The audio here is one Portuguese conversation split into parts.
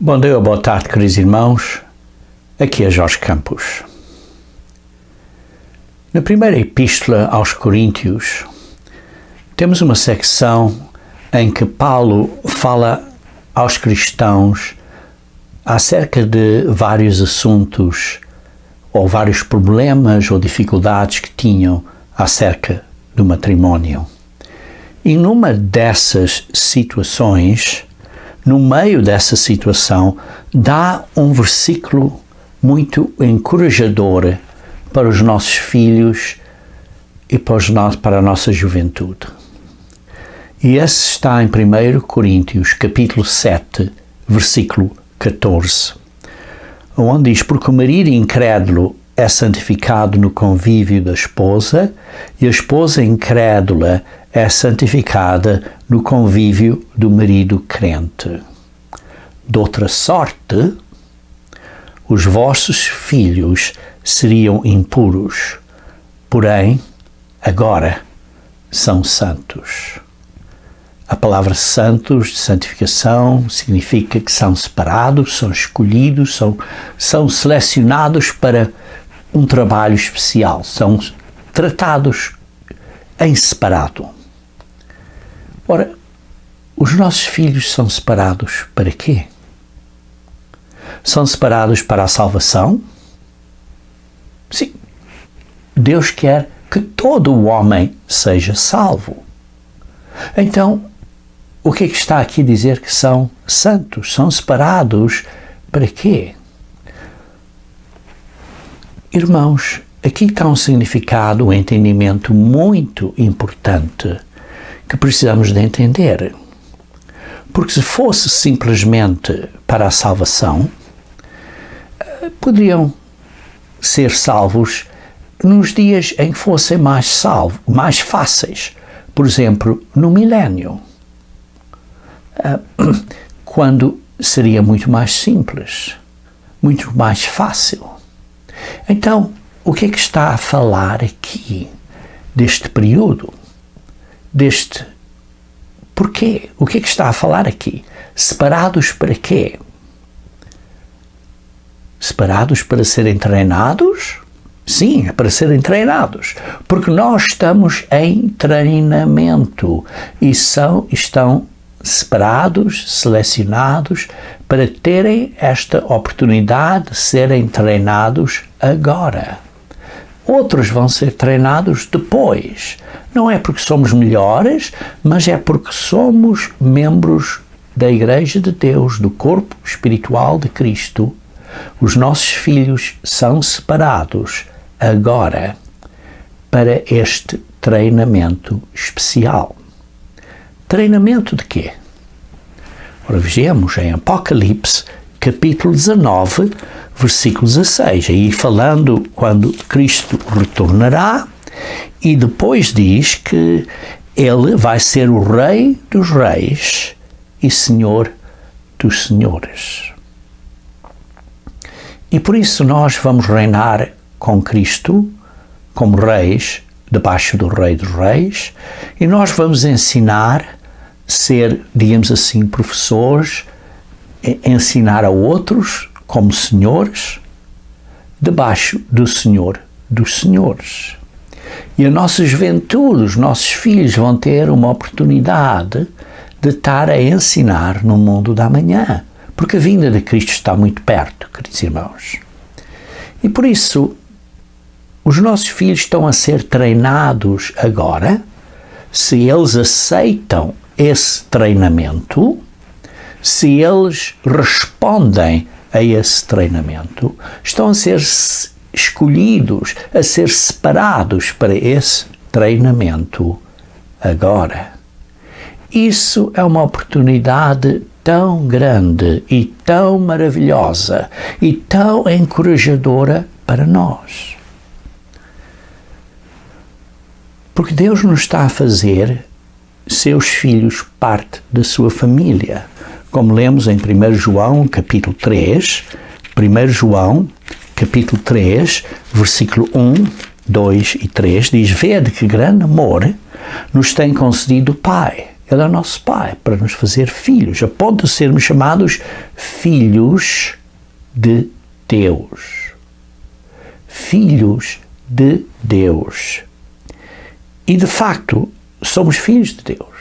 Bom dia ou boa tarde, queridos irmãos. Aqui é Jorge Campos. Na primeira epístola aos Coríntios, temos uma secção em que Paulo fala aos cristãos acerca de vários assuntos ou vários problemas ou dificuldades que tinham acerca do matrimónio. E numa dessas situações, no meio dessa situação, dá um versículo muito encorajador para os nossos filhos e para a nossa juventude. E esse está em 1 Coríntios, capítulo 7, versículo 14, onde diz: porque o marido incrédulo é santificado no convívio da esposa e a esposa incrédula é santificada no convívio do marido crente. De outra sorte, os vossos filhos seriam impuros, porém, agora são santos. A palavra santos, de santificação, significa que são separados, são escolhidos, são selecionados para um trabalho especial, são tratados em separado. Ora, os nossos filhos são separados para quê? São separados para a salvação? Sim. Deus quer que todo o homem seja salvo. Então, o que é que está aqui a dizer que são santos? São separados para quê? Irmãos, aqui está um significado, um entendimento muito importante que precisamos de entender. Porque se fosse simplesmente para a salvação, poderiam ser salvos nos dias em que fossem mais fáceis. Por exemplo, no milénio, quando seria muito mais simples, muito mais fácil. Então, o que é que está a falar aqui deste período? Porquê? O que é que está a falar aqui? Separados para quê? Separados para serem treinados? Sim, é para serem treinados. Porque nós estamos em treinamento e estão separados, selecionados para terem esta oportunidade de serem treinados agora. Outros vão ser treinados depois. Não é porque somos melhores, mas é porque somos membros da Igreja de Deus, do corpo espiritual de Cristo. Os nossos filhos são separados agora para este treinamento especial. Treinamento de quê? Ora, vejamos em Apocalipse, capítulo 19, versículo 16, aí falando quando Cristo retornará, e depois diz que Ele vai ser o Rei dos Reis e Senhor dos Senhores. E por isso nós vamos reinar com Cristo como reis, debaixo do Rei dos Reis, e nós vamos ensinar, ser, digamos assim, professores, ensinar a outros como senhores, debaixo do Senhor dos Senhores. E a nossa juventude, os nossos filhos vão ter uma oportunidade de estar a ensinar no mundo da manhã, porque a vinda de Cristo está muito perto, queridos irmãos. E por isso, os nossos filhos estão a ser treinados agora. Se eles aceitam esse treinamento, se eles respondem a esse treinamento, estão a ser escolhidos, a ser separados para esse treinamento agora. Isso é uma oportunidade tão grande e tão maravilhosa e tão encorajadora para nós. Porque Deus nos está a fazer seus filhos parte da sua família. Como lemos em 1 João, capítulo 3, 1 João, capítulo 3, versículo 1, 2 e 3, diz: vede que grande amor nos tem concedido o Pai, Ele é o nosso Pai, para nos fazer filhos, a ponto de sermos chamados filhos de Deus. Filhos de Deus. E de facto, somos filhos de Deus.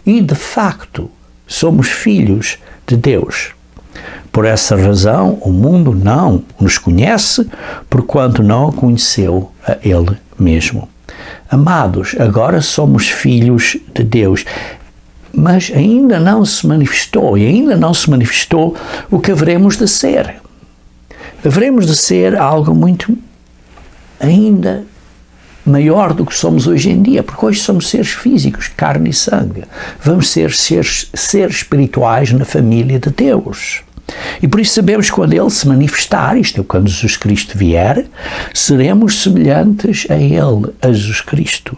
E de facto, somos filhos de Deus. Por essa razão, o mundo não nos conhece, porquanto não o conheceu a Ele mesmo. Amados, agora somos filhos de Deus, mas ainda não se manifestou, e ainda não se manifestou o que haveremos de ser. Haveremos de ser algo muito ainda maior do que somos hoje em dia, porque hoje somos seres físicos, carne e sangue. Vamos ser seres espirituais na família de Deus. E por isso sabemos que quando Ele se manifestar, isto é, quando Jesus Cristo vier, seremos semelhantes a Ele, a Jesus Cristo,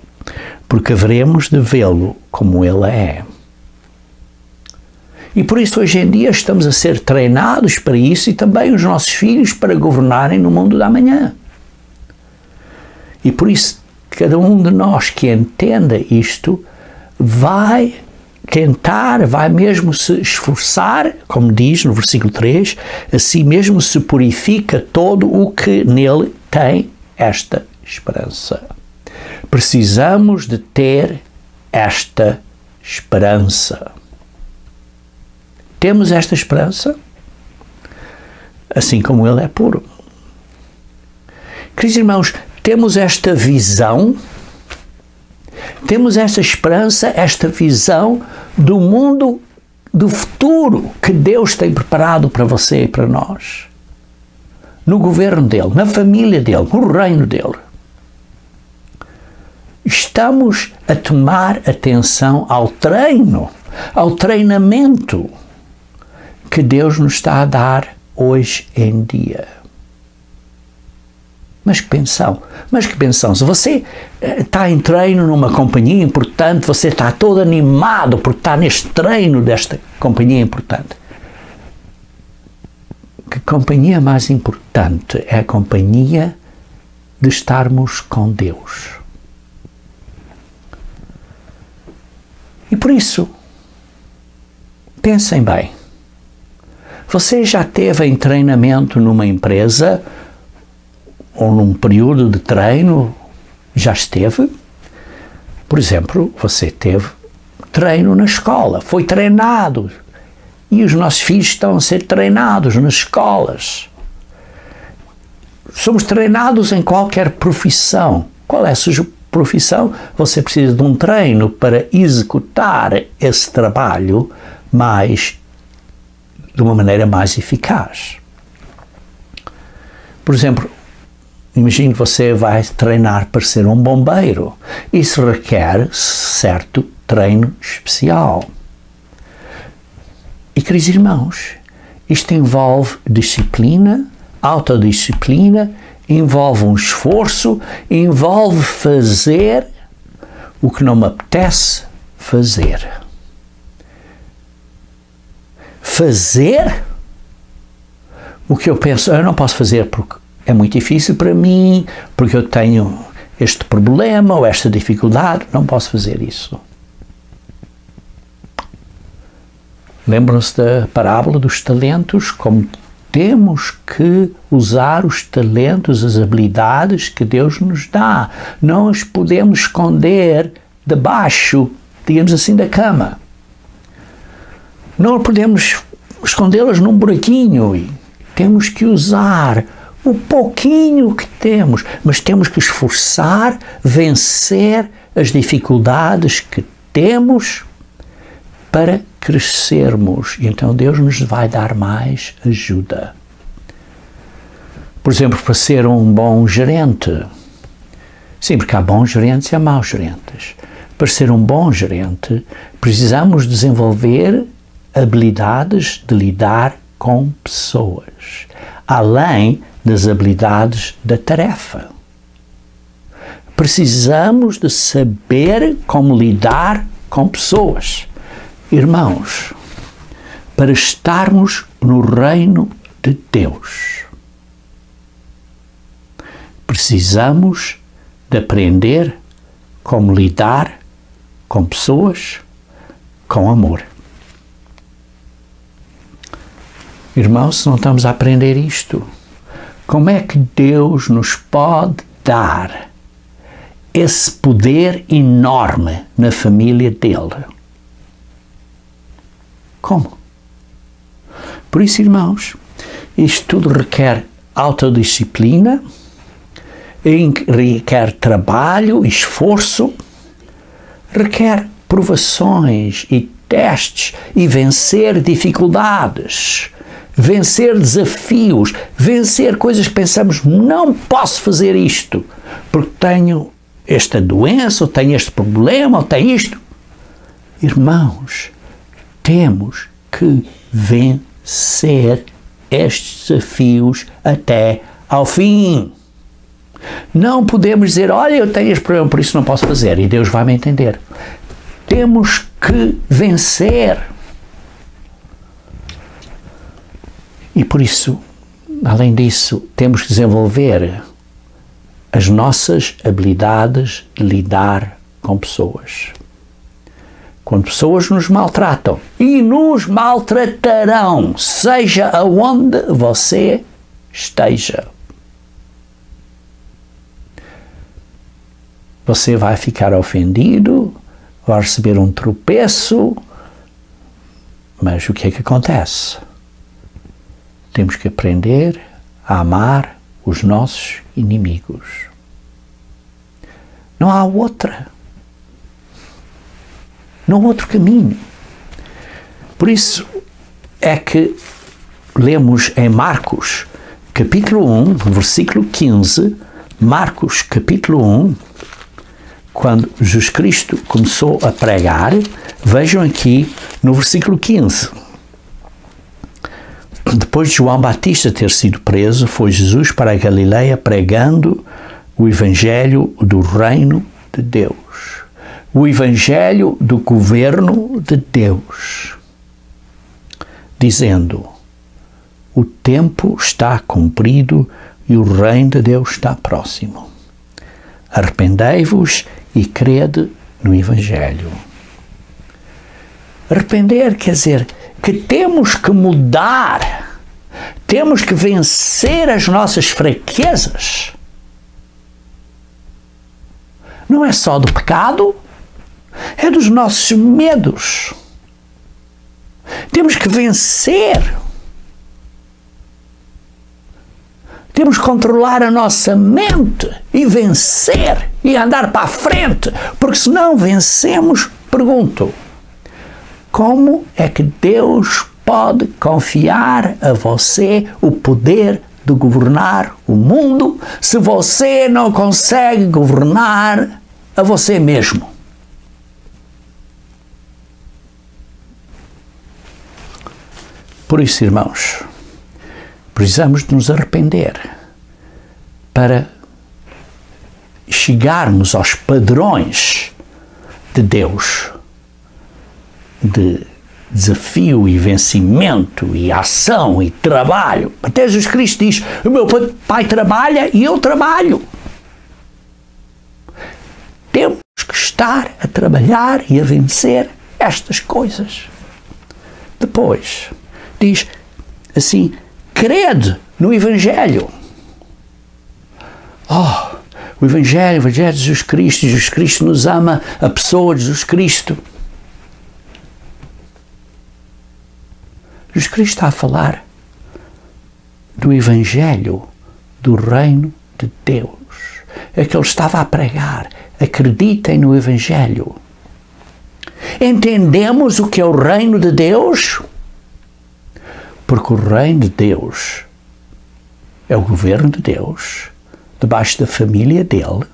porque haveremos de vê-lo como Ele é. E por isso hoje em dia estamos a ser treinados para isso e também os nossos filhos para governarem no mundo da manhã. E por isso cada um de nós que entenda isto vai tentar, vai mesmo se esforçar, como diz no versículo 3, assim mesmo se purifica todo o que nele tem esta esperança. Precisamos de ter esta esperança. Temos esta esperança, assim como Ele é puro. Queridos irmãos, temos esta visão, temos esta esperança, esta visão do mundo, do futuro que Deus tem preparado para você e para nós. No governo dEle, na família dEle, no reino dEle. Estamos a tomar atenção ao treino, ao treinamento que Deus nos está a dar hoje em dia. Mas que pensão, se você está em treino numa companhia importante, você está todo animado por estar neste treino desta companhia importante. Que companhia mais importante é a companhia de estarmos com Deus. E por isso, pensem bem, você já esteve em treinamento numa empresa ou num período de treino? Já esteve? Por exemplo, você teve treino na escola, foi treinado. E os nossos filhos estão a ser treinados nas escolas. Somos treinados em qualquer profissão. Qual é a sua profissão? Você precisa de um treino para executar esse trabalho de uma maneira mais eficaz. Por exemplo, imagine que você vai treinar para ser um bombeiro. Isso requer certo treino especial. E, queridos irmãos, isto envolve disciplina, autodisciplina, envolve um esforço, envolve fazer o que não me apetece fazer. Fazer o que eu penso, eu não posso fazer porque é muito difícil para mim, porque eu tenho este problema ou esta dificuldade, não posso fazer isso. Lembram-se da parábola dos talentos, como temos que usar os talentos, as habilidades que Deus nos dá. Não os podemos esconder debaixo, digamos assim, da cama. Não podemos escondê-las num buraquinho. E temos que usar o pouquinho que temos, mas temos que esforçar, vencer as dificuldades que temos para crescermos. E então Deus nos vai dar mais ajuda. Por exemplo, para ser um bom gerente. Sim, porque há bons gerentes e há maus gerentes. Para ser um bom gerente, precisamos desenvolver habilidades de lidar com pessoas, além das habilidades da tarefa. Precisamos de saber como lidar com pessoas. Irmãos, para estarmos no reino de Deus, precisamos de aprender como lidar com pessoas com amor. Irmãos, se não estamos a aprender isto, como é que Deus nos pode dar esse poder enorme na família dele? Como? Por isso, irmãos, isto tudo requer autodisciplina, requer trabalho, esforço, requer provações e testes e vencer dificuldades, vencer desafios, vencer coisas que pensamos, não posso fazer isto, porque tenho esta doença, ou tenho este problema, ou tenho isto. Irmãos, temos que vencer estes desafios até ao fim. Não podemos dizer, olha, eu tenho este problema, por isso não posso fazer, e Deus vai me entender. Temos que vencer. E por isso, além disso, temos que desenvolver as nossas habilidades de lidar com pessoas. Quando pessoas nos maltratam, e nos maltratarão, seja aonde você esteja, você vai ficar ofendido, vai receber um tropeço, mas o que é que acontece? Temos que aprender a amar os nossos inimigos. Não há outra. Não há outro caminho. Por isso é que lemos em Marcos, capítulo 1, versículo 15, Marcos, capítulo 1, quando Jesus Cristo começou a pregar, vejam aqui no versículo 15. Depois de João Batista ter sido preso, foi Jesus para a Galileia pregando o Evangelho do Reino de Deus. O Evangelho do governo de Deus. Dizendo, o tempo está cumprido e o Reino de Deus está próximo. Arrependei-vos e crede no Evangelho. Arrepender quer dizer que temos que mudar, temos que vencer as nossas fraquezas. Não é só do pecado, é dos nossos medos. Temos que vencer. Temos que controlar a nossa mente e vencer e andar para a frente, porque se não vencemos, pergunto, como é que Deus pode confiar a você o poder de governar o mundo se você não consegue governar a você mesmo? Por isso, irmãos, precisamos de nos arrepender para chegarmos aos padrões de Deus, de desafio e vencimento e ação e trabalho. Até Jesus Cristo diz, o meu Pai trabalha e eu trabalho. Temos que estar a trabalhar e a vencer estas coisas. Depois, diz assim, crede no Evangelho. O Evangelho de Jesus Cristo nos ama, a pessoa de Jesus Cristo. Jesus Cristo está a falar do Evangelho do Reino de Deus. É que ele estava a pregar. Acreditem no Evangelho. Entendemos o que é o Reino de Deus? Porque o Reino de Deus é o governo de Deus, debaixo da família dele,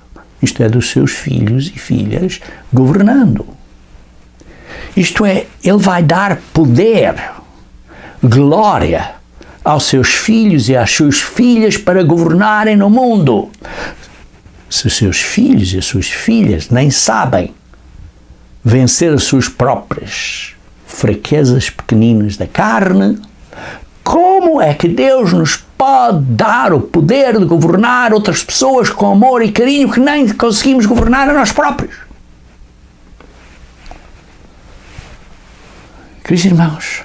isto é, dos seus filhos e filhas, governando. Isto é, ele vai dar poder, glória aos seus filhos e às suas filhas para governarem no mundo. Se os seus filhos e as suas filhas nem sabem vencer as suas próprias fraquezas pequeninas da carne, como é que Deus nos pode dar o poder de governar outras pessoas com amor e carinho que nem conseguimos governar a nós próprios? Queridos irmãos,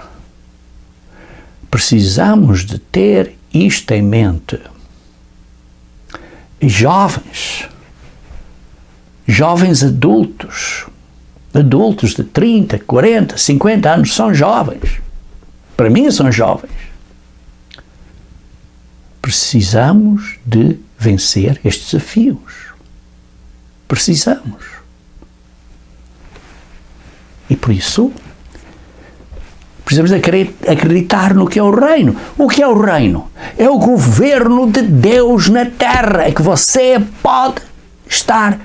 precisamos de ter isto em mente. Jovens adultos de 30, 40, 50 anos são jovens. Para mim são jovens. Precisamos de vencer estes desafios. Precisamos. E por isso, precisamos acreditar no que é o reino. O que é o reino? É o governo de Deus na terra. É que você pode estar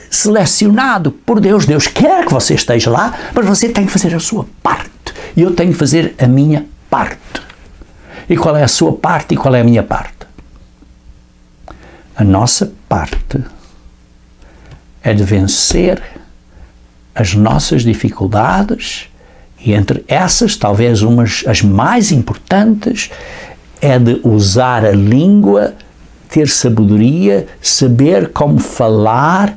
selecionado por Deus. Deus quer que você esteja lá, mas você tem que fazer a sua parte. E eu tenho que fazer a minha parte. E qual é a sua parte e qual é a minha parte? A nossa parte é de vencer as nossas dificuldades, e entre essas, talvez as mais importantes, é de usar a língua, ter sabedoria, saber como falar,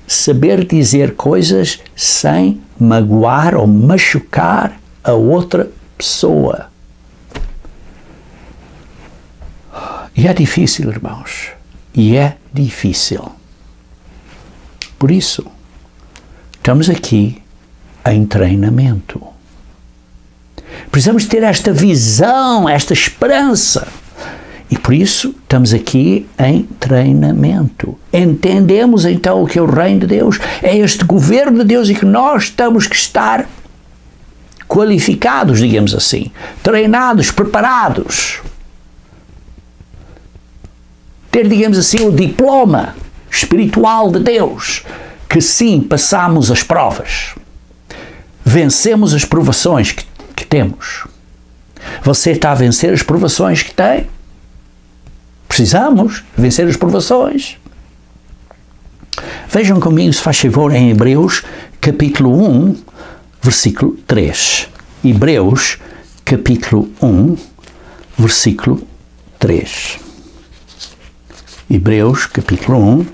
saber dizer coisas sem magoar ou machucar a outra pessoa. E é difícil, irmãos. E é difícil. Por isso, estamos aqui em treinamento. Precisamos ter esta visão, esta esperança. E por isso estamos aqui em treinamento. Entendemos então o que é o reino de Deus. É este governo de Deus e que nós temos que estar qualificados, digamos assim, treinados, preparados. Ter, digamos assim, o diploma espiritual de Deus, que sim, passamos as provas, vencemos as provações que temos. Você está a vencer as provações que tem? Precisamos vencer as provações. Vejam comigo, se faz favor, em Hebreus, capítulo 1, versículo 3. Hebreus, capítulo 1, versículo 3. Hebreus, capítulo 1,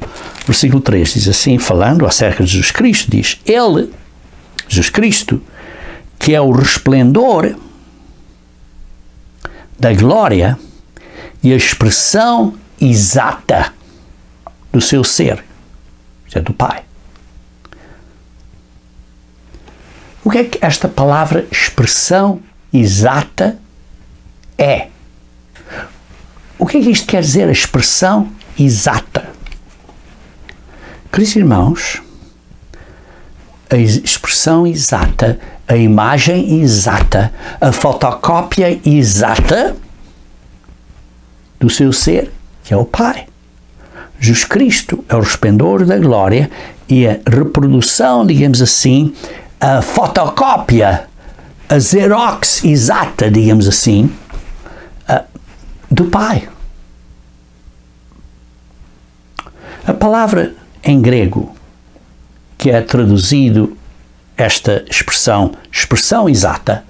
versículo 3, diz assim, falando acerca de Jesus Cristo, diz: Ele, Jesus Cristo, que é o resplendor da glória e a expressão exata do seu ser, isto é, do Pai. O que é que esta palavra expressão exata é? O que é que isto quer dizer, a expressão exata? Queridos irmãos, a expressão exata, a imagem exata, a fotocópia exata do seu ser, que é o Pai. Jesus Cristo é o resplendor da glória e a reprodução, digamos assim, a fotocópia, a xerox exata, digamos assim, do Pai. A palavra em grego que é traduzido esta expressão exata,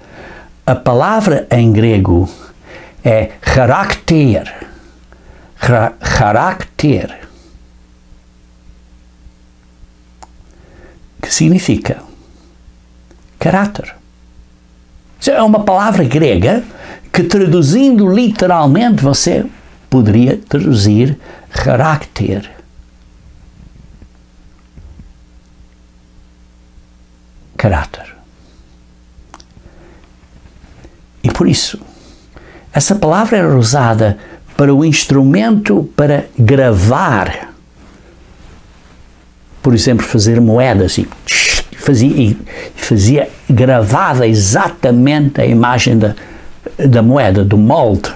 a palavra em grego é charakter. Charakter. Que significa caráter. Isso é uma palavra grega que, traduzindo literalmente, você poderia traduzir caráter. Caráter. E por isso, essa palavra era usada para o instrumento para gravar. Por exemplo, fazer moedas e fazia gravada exatamente a imagem da moeda, do molde,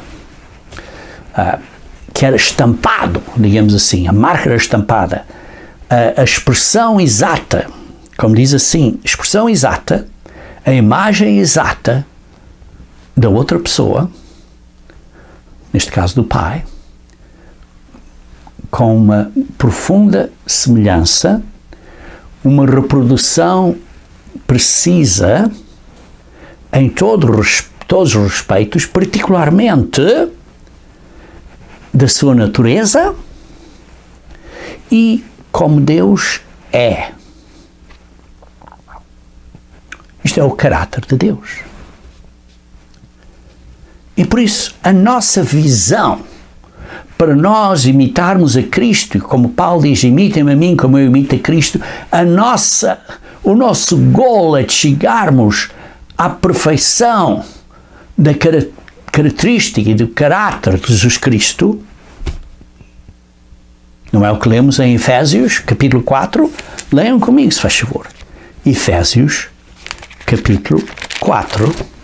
que era estampado, digamos assim, a marca era estampada. A expressão exata, como diz assim, expressão exata, a imagem exata da outra pessoa, neste caso do Pai, com uma profunda semelhança, uma reprodução precisa em todos os respeitos, particularmente da sua natureza e como Deus é. Isto é o caráter de Deus. E por isso, a nossa visão para nós imitarmos a Cristo, como Paulo diz, imitem-me a mim como eu imito a Cristo, o nosso gol é de chegarmos à perfeição da característica e do caráter de Jesus Cristo. Não é o que lemos em Efésios, capítulo 4? Leiam comigo, se faz favor. Efésios, capítulo 4.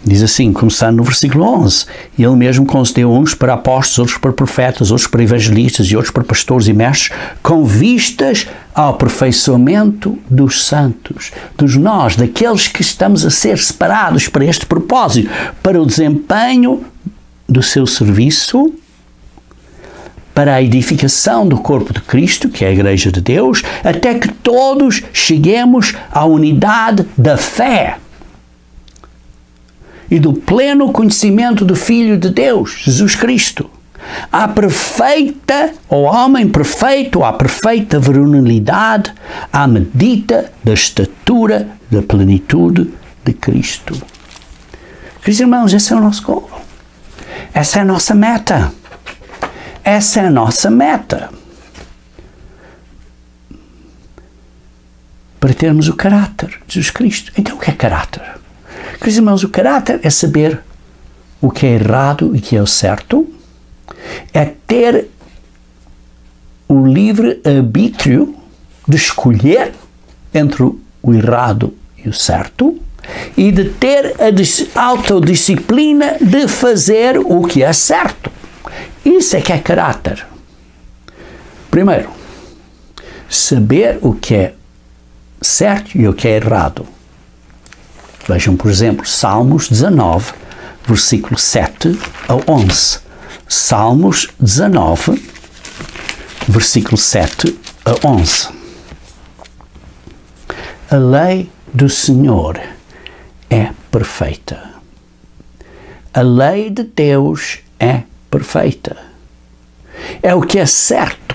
Diz assim, começando no versículo 11, Ele mesmo concedeu uns para apóstolos, outros para profetas, outros para evangelistas e outros para pastores e mestres, com vistas ao aperfeiçoamento dos santos, dos nós, daqueles que estamos a ser separados para este propósito, para o desempenho do seu serviço, para a edificação do corpo de Cristo, que é a Igreja de Deus, até que todos cheguemos à unidade da fé e do pleno conhecimento do Filho de Deus, Jesus Cristo, à perfeita, ao homem perfeito, à perfeita varonilidade, à medida da estatura da plenitude de Cristo. Queridos irmãos, esse é o nosso gol. Essa é a nossa meta. Essa é a nossa meta. Para termos o caráter de Jesus Cristo. Então, o que é caráter? Queridos irmãos, o caráter é saber o que é errado e o que é o certo, é ter o livre arbítrio de escolher entre o errado e o certo e de ter a autodisciplina de fazer o que é certo. Isso é que é caráter. Primeiro, saber o que é certo e o que é errado. Vejam, por exemplo, Salmos 19, versículo 7 a 11. Salmos 19, versículo 7 a 11. A lei do Senhor é perfeita. A lei de Deus é perfeita. É o que é certo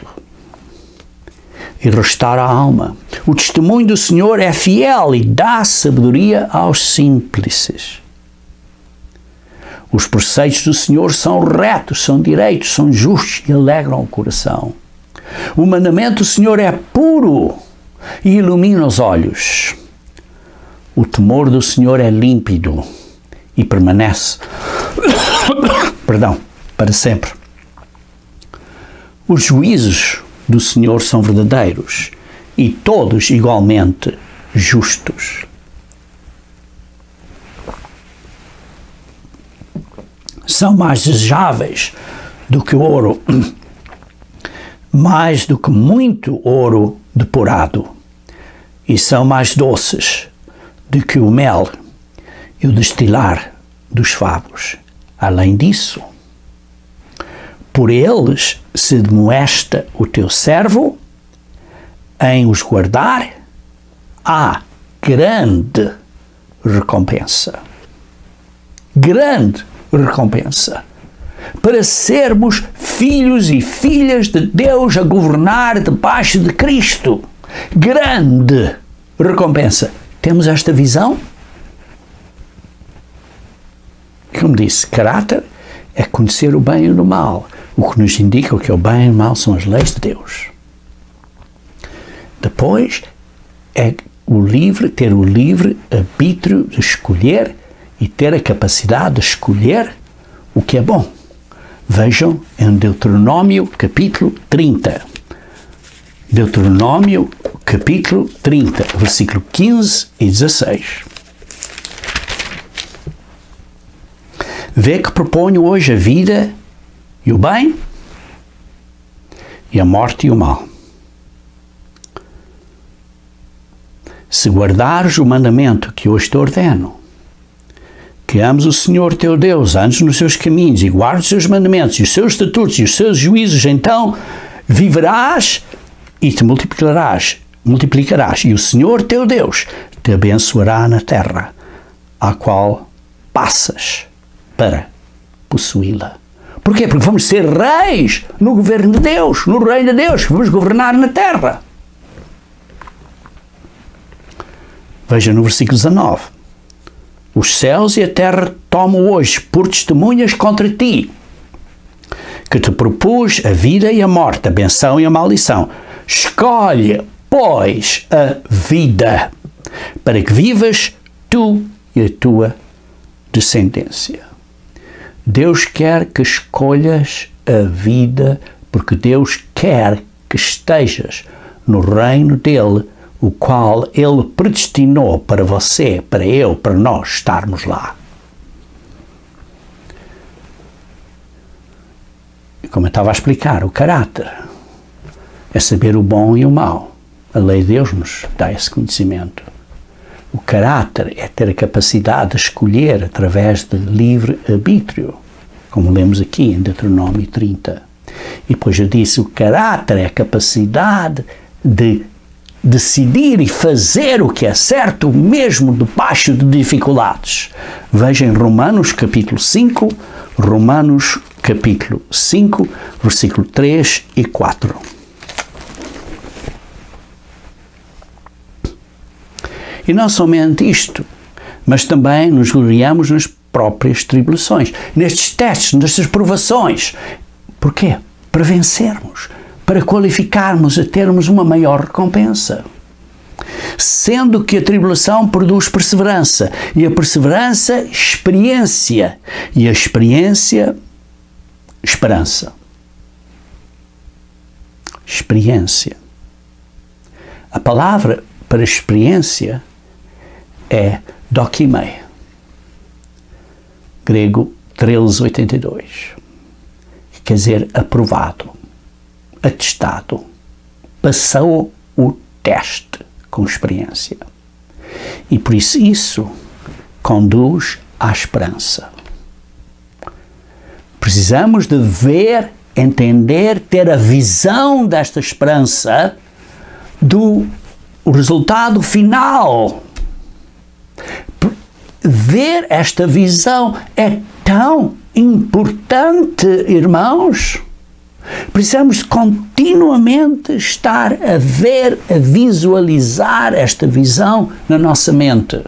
e restaura a alma. O testemunho do Senhor é fiel e dá sabedoria aos simples. Os preceitos do Senhor são retos, são direitos, são justos e alegram o coração. O mandamento do Senhor é puro e ilumina os olhos. O temor do Senhor é límpido e permanece para sempre. Os juízos do Senhor são verdadeiros e todos igualmente justos. São mais desejáveis do que o ouro, mais do que muito ouro depurado, e são mais doces do que o mel e o destilar dos favos. Além disso, por eles se demoesta o teu servo, em os guardar há grande recompensa. Grande recompensa. Para sermos filhos e filhas de Deus a governar debaixo de Cristo. Grande recompensa. Temos esta visão? Como disse, caráter é conhecer o bem e o mal. O que nos indica o que é o bem e o mal são as leis de Deus. Depois, é ter o livre arbítrio de escolher e ter a capacidade de escolher o que é bom. Vejam em Deuteronômio capítulo 30. Deuteronômio capítulo 30, versículo 15 e 16. Vê que proponho hoje a vida e o bem, e a morte e o mal. Se guardares o mandamento que hoje te ordeno, que ames o Senhor teu Deus, andes nos seus caminhos e guardes os seus mandamentos e os seus estatutos e os seus juízos, então viverás e te multiplicarás, e o Senhor teu Deus te abençoará na terra, a qual passas para possuí-la. Porquê? Porque vamos ser reis no governo de Deus, no reino de Deus, vamos governar na terra. Veja no versículo 19. Os céus e a terra tomam hoje por testemunhas contra ti, que te propus a vida e a morte, a benção e a maldição. Escolhe, pois, a vida, para que vivas tu e a tua descendência. Deus quer que escolhas a vida, porque Deus quer que estejas no reino dele, o qual ele predestinou para você, para eu, para nós estarmos lá. Como eu estava a explicar, o caráter é saber o bom e o mau. A lei de Deus nos dá esse conhecimento. O caráter é ter a capacidade de escolher através de livre arbítrio, como lemos aqui em Deuteronômio 30. E depois eu disse, o caráter é a capacidade de decidir e fazer o que é certo, mesmo debaixo de dificuldades. Veja em Romanos capítulo 5, Romanos capítulo 5, versículo 3 e 4. E não somente isto, mas também nos gloriamos nas próprias tribulações, nestes testes, nestas provações. Porquê? Para vencermos, para qualificarmos a termos uma maior recompensa. Sendo que a tribulação produz perseverança, e a perseverança, experiência, e a experiência, esperança. Experiência. A palavra para experiência é dokimei, grego 1382, que quer dizer aprovado, atestado, passou o teste com experiência. E por isso conduz à esperança. Precisamos de ver, entender, ter a visão desta esperança do resultado final. Ver esta visão é tão importante, irmãos. Precisamos continuamente estar a ver, a visualizar esta visão na nossa mente.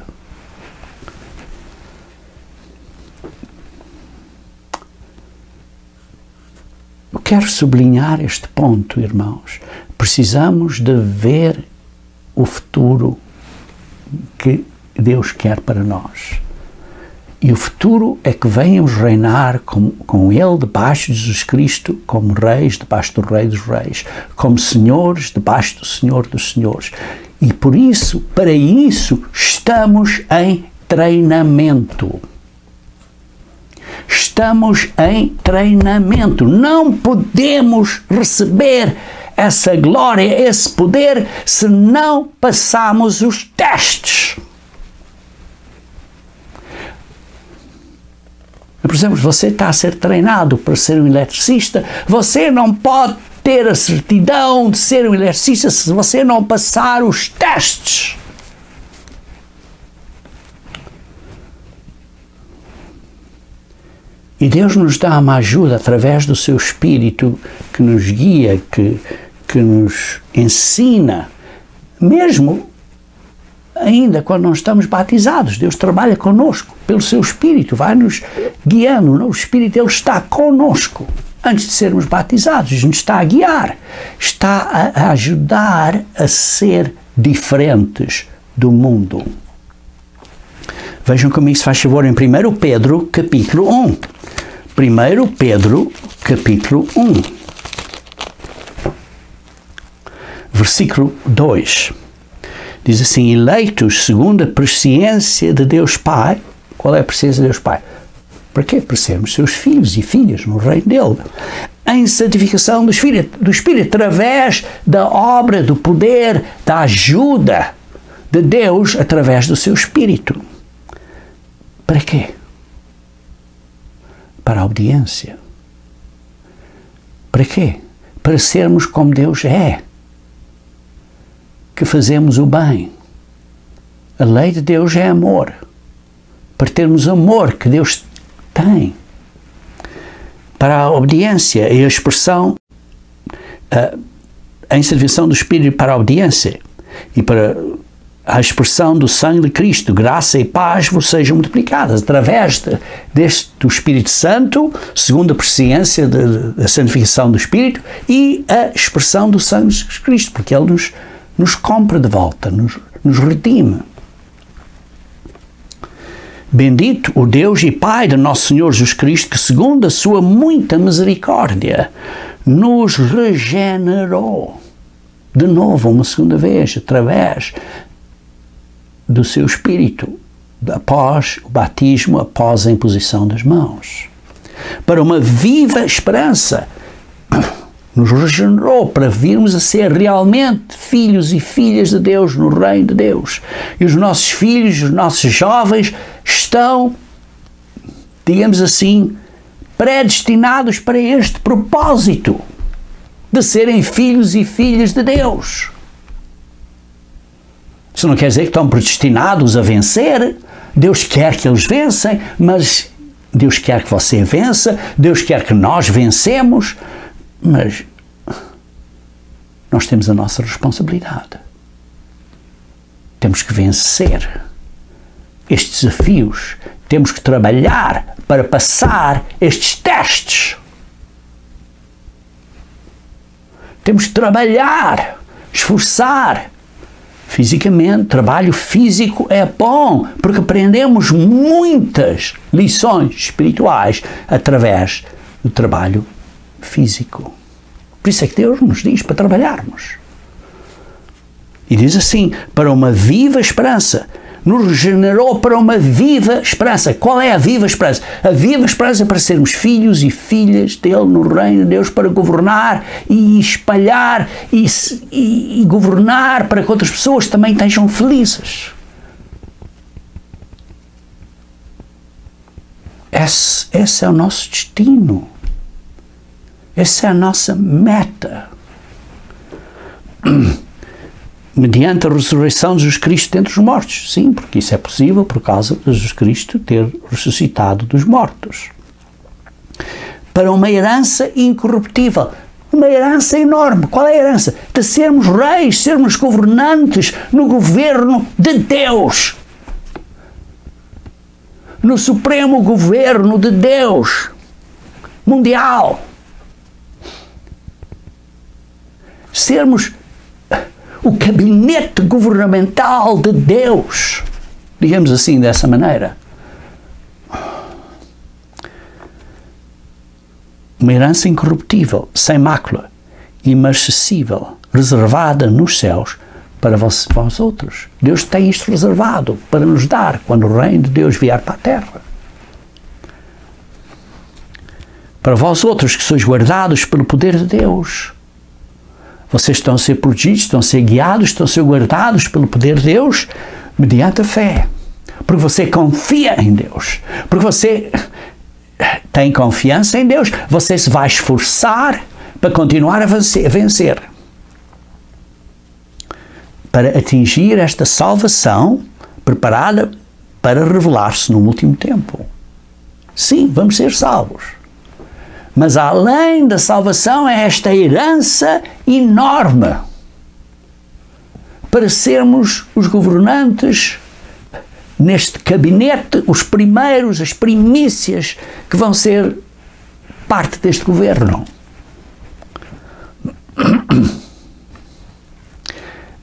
Eu quero sublinhar este ponto, irmãos. Precisamos de ver o futuro que Deus quer para nós. E o futuro é que venhamos reinar com Ele debaixo de Jesus Cristo, como reis debaixo do Rei dos Reis, como senhores debaixo do Senhor dos Senhores. E por isso, para isso, estamos em treinamento. Estamos em treinamento. Não podemos receber essa glória, esse poder, se não passarmos os testes. Por exemplo, você está a ser treinado para ser um eletricista, você não pode ter a certidão de ser um eletricista se você não passar os testes. E Deus nos dá uma ajuda através do seu Espírito que nos guia, que nos ensina, mesmo ainda quando não estamos batizados. Deus trabalha conosco pelo seu Espírito, vai nos guiando. O Espírito, Ele está conosco antes de sermos batizados, nos está a guiar, está a ajudar a ser diferentes do mundo. Vejam comigo, se faz favor, em 1 Pedro, capítulo 1. 1 Pedro, capítulo 1. Versículo 2. Diz assim, eleitos segundo a presciência de Deus Pai. Qual é a presciência de Deus Pai? Para quê? Para sermos seus filhos e filhas no reino dele. Em santificação do Espírito, através da obra, do poder, da ajuda de Deus, através do seu Espírito. Para quê? Para a obediência. Para quê? Para sermos como Deus é. Que fazemos o bem. A lei de Deus é amor. Para termos amor que Deus tem. Para a obediência e a expressão em serviço do Espírito para a obediência e para a expressão do sangue de Cristo, graça e paz vos sejam multiplicadas, através do Espírito Santo, segundo a presciência da santificação do Espírito, e a expressão do sangue de Cristo, porque Ele nos compra de volta, nos redime. Bendito o Deus e Pai de nosso Senhor Jesus Cristo, que segundo a sua muita misericórdia, nos regenerou, de novo, uma segunda vez, através do seu Espírito, após o batismo, após a imposição das mãos, para uma viva esperança. Nos regenerou para virmos a ser realmente filhos e filhas de Deus no reino de Deus. E os nossos filhos, os nossos jovens estão, digamos assim, predestinados para este propósito de serem filhos e filhas de Deus. Isso não quer dizer que estão predestinados a vencer. Deus quer que eles vencem, mas Deus quer que você vença, Deus quer que nós vencemos, mas nós temos a nossa responsabilidade. Temos que vencer estes desafios, temos que trabalhar para passar estes testes. Temos que trabalhar, esforçar. Fisicamente, trabalho físico é bom, porque aprendemos muitas lições espirituais através do trabalho físico. Por isso é que Deus nos diz para trabalharmos. E diz assim, para uma viva esperança. Nos regenerou para uma viva esperança. Qual é a viva esperança? A viva esperança é para sermos filhos e filhas dele no reino de Deus, para governar e espalhar e governar para que outras pessoas também estejam felizes. Esse é o nosso destino. Essa é a nossa meta. Mediante a ressurreição de Jesus Cristo dentre os mortos. Sim, porque isso é possível por causa de Jesus Cristo ter ressuscitado dos mortos. Para uma herança incorruptível. Uma herança enorme. Qual é a herança? De sermos reis, sermos governantes no governo de Deus. No supremo governo de Deus. Mundial. Sermos o gabinete governamental de Deus, digamos assim, dessa maneira. Uma herança incorruptível, sem mácula, imarcessível, reservada nos céus para vós outros. Deus tem isto reservado para nos dar quando o reino de Deus vier para a terra. Para vós outros que sois guardados pelo poder de Deus. Vocês estão a ser protegidos, estão a ser guiados, estão a ser guardados pelo poder de Deus mediante a fé. Porque você confia em Deus. Porque você tem confiança em Deus. Você se vai esforçar para continuar a vencer. Para atingir esta salvação preparada para revelar-se no último tempo. Sim, vamos ser salvos. Mas além da salvação é esta herança enorme para sermos os governantes neste gabinete, os primeiros, as primícias que vão ser parte deste governo.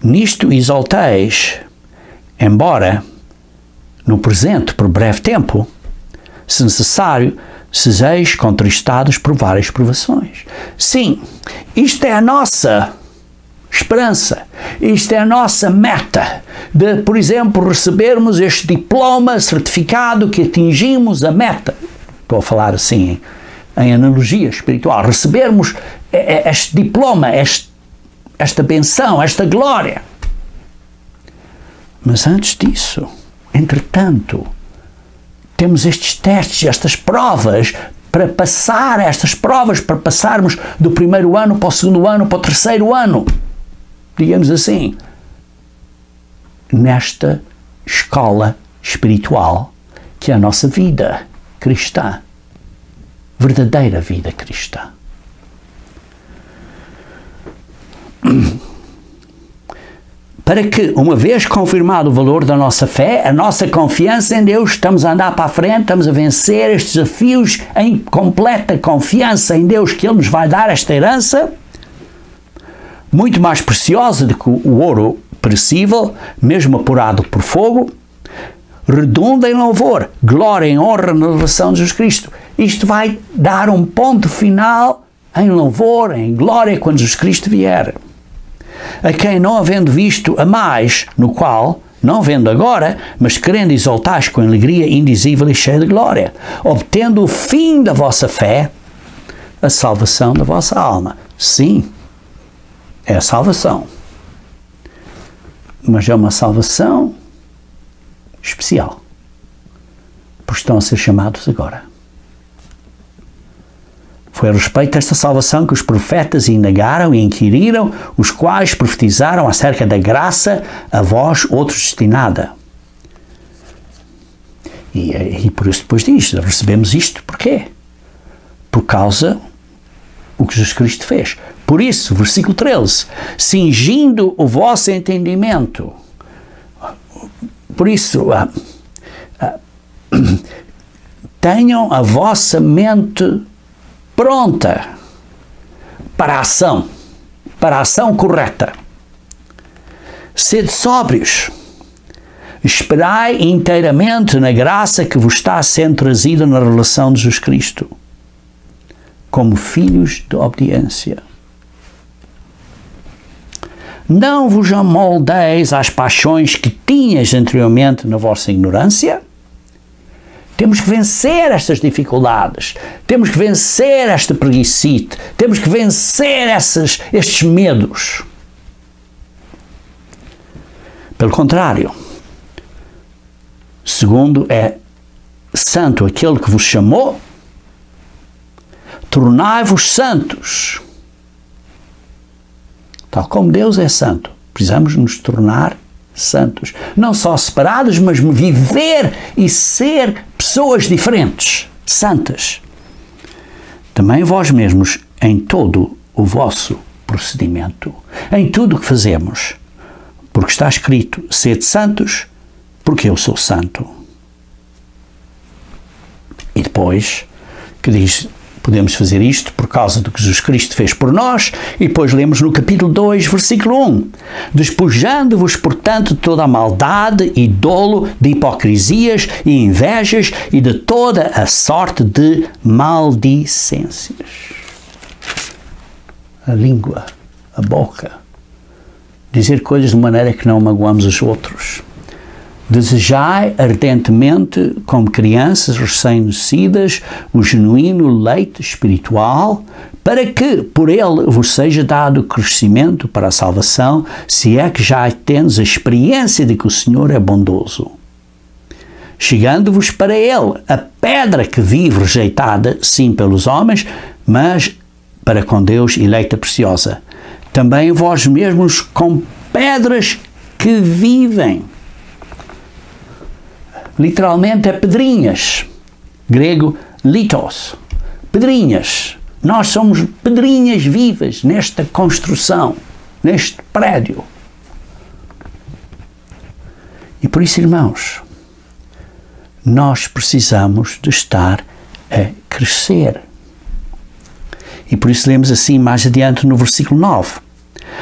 Nisto exalteis, embora no presente por breve tempo, se necessário, sejeis contristados por várias provações. Sim, isto é a nossa esperança, isto é a nossa meta, de, por exemplo, recebermos este diploma, certificado que atingimos a meta. Estou a falar assim, em analogia espiritual. Recebermos este diploma, esta benção, esta glória. Mas antes disso, entretanto, temos estes testes, estas provas, para passar estas provas, para passarmos do primeiro ano para o segundo ano, para o terceiro ano, digamos assim, nesta escola espiritual que é a nossa vida cristã, verdadeira vida cristã. para que, uma vez confirmado o valor da nossa fé, a nossa confiança em Deus, estamos a andar para a frente, estamos a vencer estes desafios em completa confiança em Deus, que Ele nos vai dar esta herança, muito mais preciosa do que o ouro perecível, mesmo apurado por fogo, redunda em louvor, glória e honra na revelação de Jesus Cristo. Isto vai dar um ponto final em louvor, em glória, quando Jesus Cristo vier. A quem não havendo visto a mais, no qual, não vendo agora, mas querendo exaltar com alegria indizível e cheia de glória, obtendo o fim da vossa fé, a salvação da vossa alma. Sim, é a salvação. Mas é uma salvação especial, porque estão a ser chamados agora. Foi a respeito desta salvação que os profetas indagaram e inquiriram, os quais profetizaram acerca da graça a vós outros destinada. E por isso depois disto, recebemos isto, porquê? Por causa o que Jesus Cristo fez. Por isso, versículo 13, cingindo o vosso entendimento. Por isso, tenham a vossa mente pronta para a ação correta. Sede sóbrios. Esperai inteiramente na graça que vos está sendo trazida na revelação de Jesus Cristo, como filhos de obediência. Não vos amoldeis às paixões que tinhas anteriormente na vossa ignorância. Temos que vencer estas dificuldades, temos que vencer esta preguicite, temos que vencer estes medos. Pelo contrário, segundo é santo aquele que vos chamou, tornai-vos santos. Tal como Deus é santo, precisamos nos tornar santos. Não só separados, mas viver e ser pessoas diferentes, santas. Também vós mesmos, em todo o vosso procedimento, em tudo o que fazemos, porque está escrito, sede santos, porque eu sou santo. E depois, que diz, podemos fazer isto por causa do que Jesus Cristo fez por nós, e depois lemos no capítulo 2, versículo 1. Despojando-vos, portanto, de toda a maldade e dolo, de hipocrisias e invejas e de toda a sorte de maldicências. A língua, a boca, dizer coisas de maneira que não magoamos os outros. Desejai ardentemente, como crianças recém-nascidas, o genuíno leite espiritual, para que por ele vos seja dado crescimento para a salvação, se é que já tendes a experiência de que o Senhor é bondoso. Chegando-vos para ele a pedra que vive rejeitada, sim, pelos homens, mas para com Deus eleita preciosa. Também vós mesmos com pedras que vivem. Literalmente é pedrinhas, grego litos, pedrinhas. Nós somos pedrinhas vivas nesta construção, neste prédio. E por isso, irmãos, nós precisamos de estar a crescer. E por isso lemos assim mais adiante no versículo 9.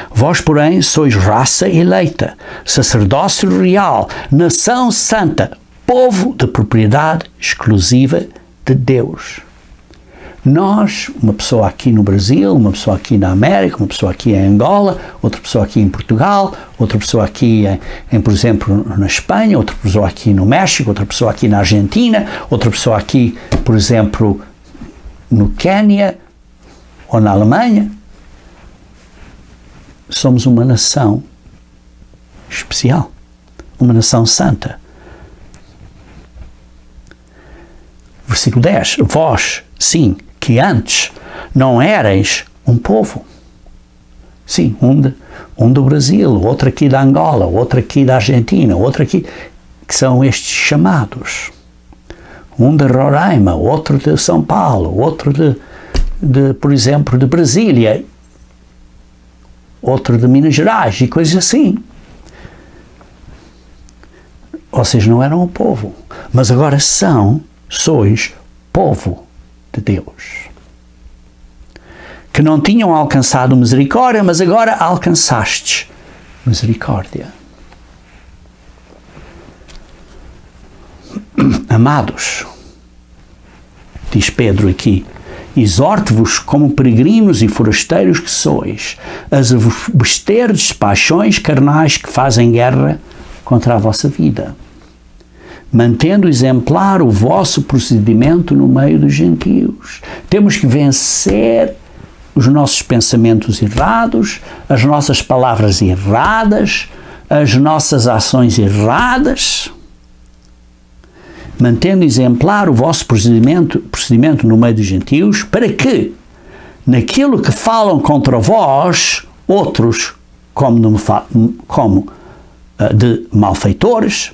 Vós, porém, sois raça eleita, sacerdócio real, nação santa, povo de propriedade exclusiva de Deus. Nós, uma pessoa aqui no Brasil, uma pessoa aqui na América, uma pessoa aqui em Angola, outra pessoa aqui em Portugal, outra pessoa aqui, por exemplo, na Espanha, outra pessoa aqui no México, outra pessoa aqui na Argentina, outra pessoa aqui, por exemplo, no Quênia ou na Alemanha. Somos uma nação especial, uma nação santa. Versículo 10. Vós, sim, que antes não erais um povo. Sim, um do Brasil, outro aqui da Angola, outro aqui da Argentina, outro aqui, que são estes chamados. Um de Roraima, outro de São Paulo, outro por exemplo, de Brasília, outro de Minas Gerais e coisas assim. vocês não eram o povo, mas agora sois povo de Deus. Que não tinham alcançado misericórdia, mas agora alcançastes misericórdia. Amados, diz Pedro aqui, exorto-vos como peregrinos e forasteiros que sois, a vos absterdes de paixões carnais que fazem guerra contra a vossa vida, mantendo exemplar o vosso procedimento no meio dos gentios. Temos que vencer os nossos pensamentos errados, as nossas palavras erradas, as nossas ações erradas, mantendo exemplar o vosso procedimento no meio dos gentios, para que, naquilo que falam contra vós, outros, como de malfeitores,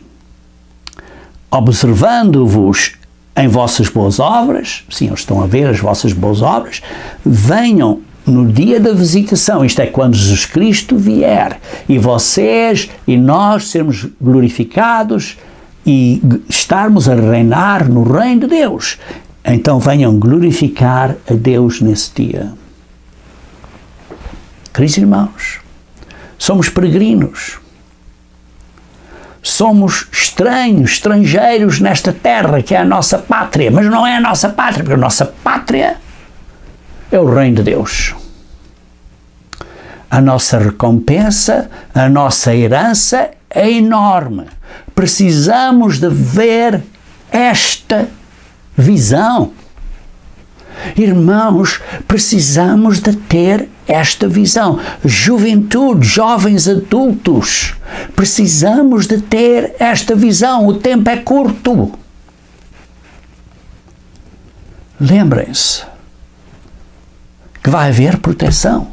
observando-vos em vossas boas obras, sim, eles estão a ver as vossas boas obras, venham no dia da visitação, isto é, quando Jesus Cristo vier, e vocês e nós sermos glorificados e estarmos a reinar no reino de Deus. Então venham glorificar a Deus nesse dia. Queridos irmãos, somos peregrinos. Somos estranhos, estrangeiros nesta terra que é a nossa pátria, mas não é a nossa pátria, porque a nossa pátria é o reino de Deus. A nossa recompensa, a nossa herança é enorme. Precisamos de ver esta visão. Irmãos, precisamos de ter esta visão. Juventude, jovens adultos, precisamos de ter esta visão. O tempo é curto. Lembrem-se que vai haver proteção.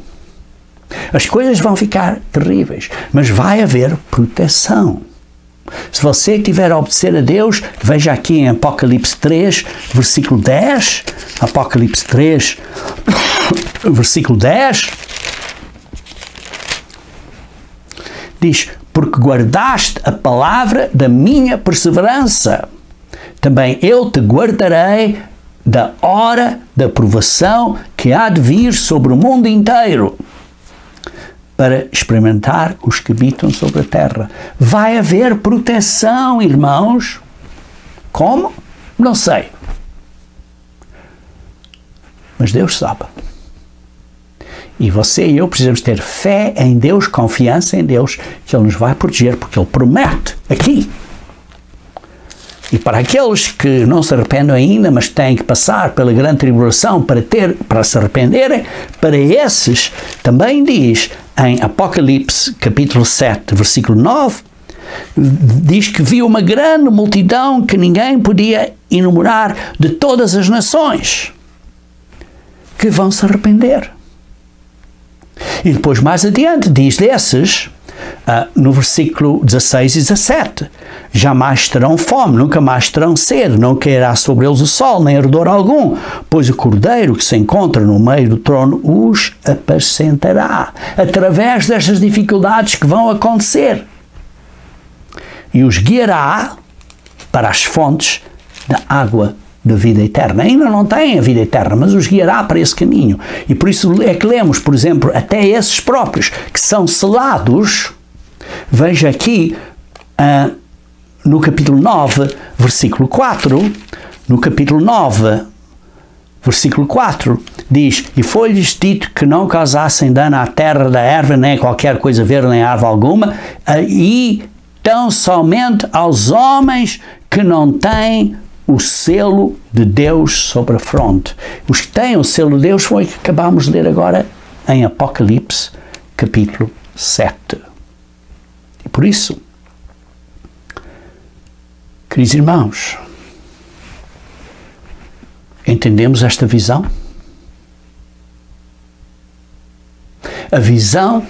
As coisas vão ficar terríveis, mas vai haver proteção. Se você tiver a obedecer a Deus, veja aqui em Apocalipse 3, versículo 10, Apocalipse 3, versículo 10, diz, porque guardaste a palavra da minha perseverança, também eu te guardarei da hora da provação que há de vir sobre o mundo inteiro, para experimentar os que habitam sobre a terra. Vai haver proteção, irmãos. Como? Não sei. Mas Deus sabe. E você e eu precisamos ter fé em Deus, confiança em Deus, que Ele nos vai proteger, porque Ele promete aqui. E para aqueles que não se arrependem ainda, mas têm que passar pela grande tribulação para se arrependerem, para esses também diz em Apocalipse capítulo 7, versículo 9, diz que viu uma grande multidão que ninguém podia enumerar de todas as nações que vão se arrepender. E depois mais adiante diz desses, no versículo 16 e 17, jamais terão fome, nunca mais terão sede, não cairá sobre eles o sol, nem ardor algum, pois o Cordeiro que se encontra no meio do trono os apacentará, através destas dificuldades que vão acontecer, e os guiará para as fontes da água da vida eterna. Ainda não têm a vida eterna, mas os guiará para esse caminho. E por isso é que lemos, por exemplo, até esses próprios que são selados. Veja aqui no capítulo 9, versículo 4, no capítulo 9, versículo 4, diz, e foi-lhes dito que não causassem dano à terra da erva, nem a qualquer coisa verde, nem árvore alguma, e tão somente aos homens que não têm o selo de Deus sobre a fronte. Os que têm o selo de Deus foi o que acabamos de ler agora em Apocalipse, capítulo 7. E por isso, queridos irmãos, entendemos esta visão? A visão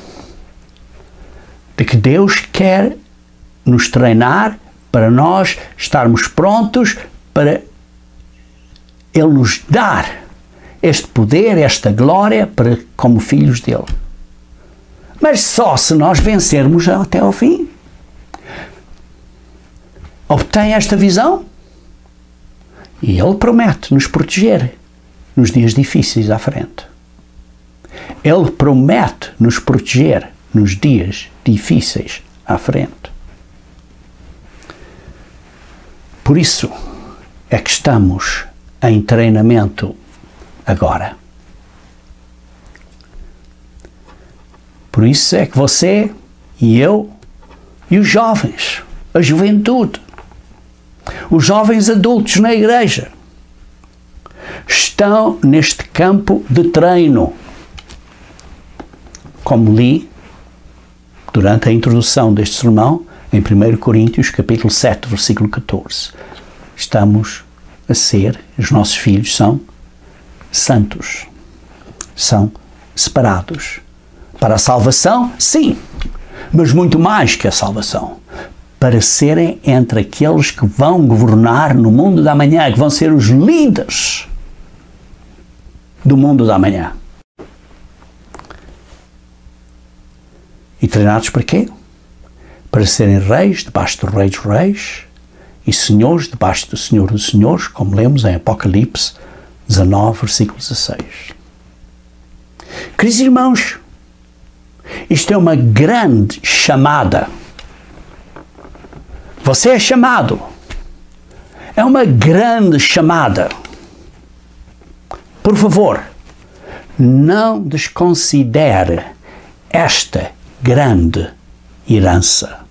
de que Deus quer nos treinar para nós estarmos prontos para Ele nos dar este poder, esta glória, como filhos dele. Mas só se nós vencermos até ao fim. obtém esta visão e Ele promete nos proteger nos dias difíceis à frente. Ele promete nos proteger nos dias difíceis à frente. Por isso é que estamos em treinamento agora. Por isso é que você e eu e os jovens, a juventude, os jovens adultos na igreja, estão neste campo de treino. Como li durante a introdução deste sermão, em 1 Coríntios, capítulo 7, versículo 14. Estamos a ser, os nossos filhos são santos, são separados. Para a salvação, sim, mas muito mais que a salvação. Para serem entre aqueles que vão governar no mundo da manhã, que vão ser os líderes do mundo da manhã. E treinados para quê? Para serem reis debaixo do Rei dos Reis e senhores debaixo do Senhor dos Senhores, como lemos em Apocalipse 19, versículo 16. Queridos irmãos, isto é uma grande chamada. Você é chamado. É uma grande chamada. Por favor, não desconsidere esta grande herança.